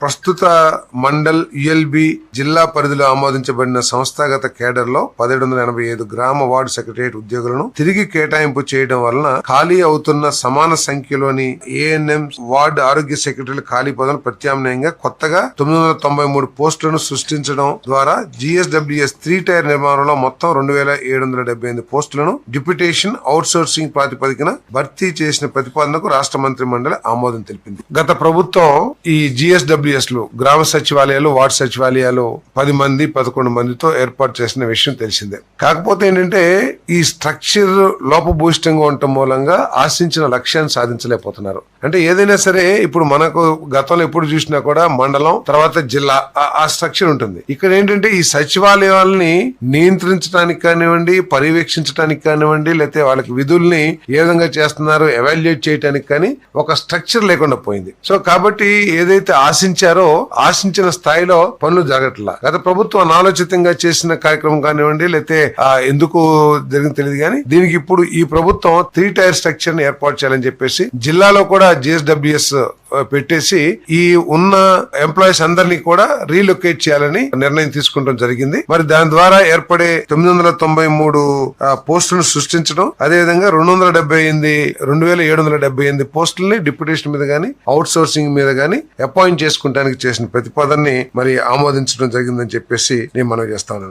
ప్రస్తుత మండల్ యుఎల్బి జిల్లా పరిధిలో ఆమోదించబడిన సంస్థాగత కేడర్ లో 1785 గ్రామ వార్డు సెక్రటరియట్ ఉద్యోగులను తిరిగి కేటాయింపు చేయడం వలన ఖాళీ అవుతున్న సమాన సంఖ్యలోని ఏఎన్ఎం వార్డు ఆరోగ్య సెక్రటరీల ఖాళీ పదవులు ప్రత్యామ్నాయంగా కొత్తగా 993 పోస్టులను సృష్టించడం ద్వారా GSWS 3 టైర్ నిర్మాణంలో మొత్తం 2778 పోస్టులను డిప్యూటేషన్ అవుట్ సోర్సింగ్ ప్రాతిపదికన భర్తీ చేసిన ప్రతిపాదనకు రాష్ట్ర మంత్రి మండలి ఆమోదం తెలిపింది. గత ప్రభుత్వం ఈ GSWS లు గ్రామ సచివాలయాలు వార్డు సచివాలయాలు 10 మంది 11 మందితో ఏర్పాటు చేసిన విషయం తెలిసిందే. కాకపోతే ఏంటంటే ఈ స్ట్రక్చర్ లోపభూయిష్టంగా ఉండటం మూలంగా ఆశించిన లక్ష్యాన్ని సాధించలేకపోతున్నారు. అంటే ఏదైనా సరే ఇప్పుడు మనకు గతంలో ఎప్పుడు చూసినా కూడా మండలం తర్వాత జిల్లా ఆ స్ట్రక్చర్ ఉంటుంది. ఇక్కడ ఏంటంటే ఈ సచివాలయాలని నియంత్రించడానికి కానివ్వండి, పర్యవేక్షించడానికి కానివ్వండి, లేకపోతే వాళ్ళకి విధుల్ని ఏ విధంగా చేస్తున్నారు ఎవాల్యుయేట్ చేయడానికి కానీ ఒక స్ట్రక్చర్ లేకుండా పోయింది. సో కాబట్టి ఏదైతే ఆశించారో ఆశించిన స్థాయిలో పనులు జరగట్లా. గత ప్రభుత్వం అనాలోచితంగా చేసిన కార్యక్రమం కానివ్వండి, లేకపోతే ఎందుకు జరిగింది తెలియదు కానీ దీనికి ఇప్పుడు ఈ ప్రభుత్వం 3 టైర్ స్ట్రక్చర్ ని ఏర్పాటు చేయాలని చెప్పేసి జిల్లాలో కూడా GSWS పెట్టేసి ఈ ఉన్న ఎంప్లాయీస్ అందరినీ కూడా రీలొకేట్ చేయాలని నిర్ణయం తీసుకోవడం జరిగింది. మరి దాని ద్వారా ఏర్పడే 993 పోస్టులను సృష్టించడం, అదేవిధంగా 2778 పోస్టులని డిప్యూటేషన్ మీద గానీ అవుట్ సోర్సింగ్ మీద గానీ అపాయింట్ చేసుకుంటానికి చేసిన ప్రతిపాదనని మరి ఆమోదించడం జరిగిందని చెప్పేసి నేను మనవి చేస్తాను.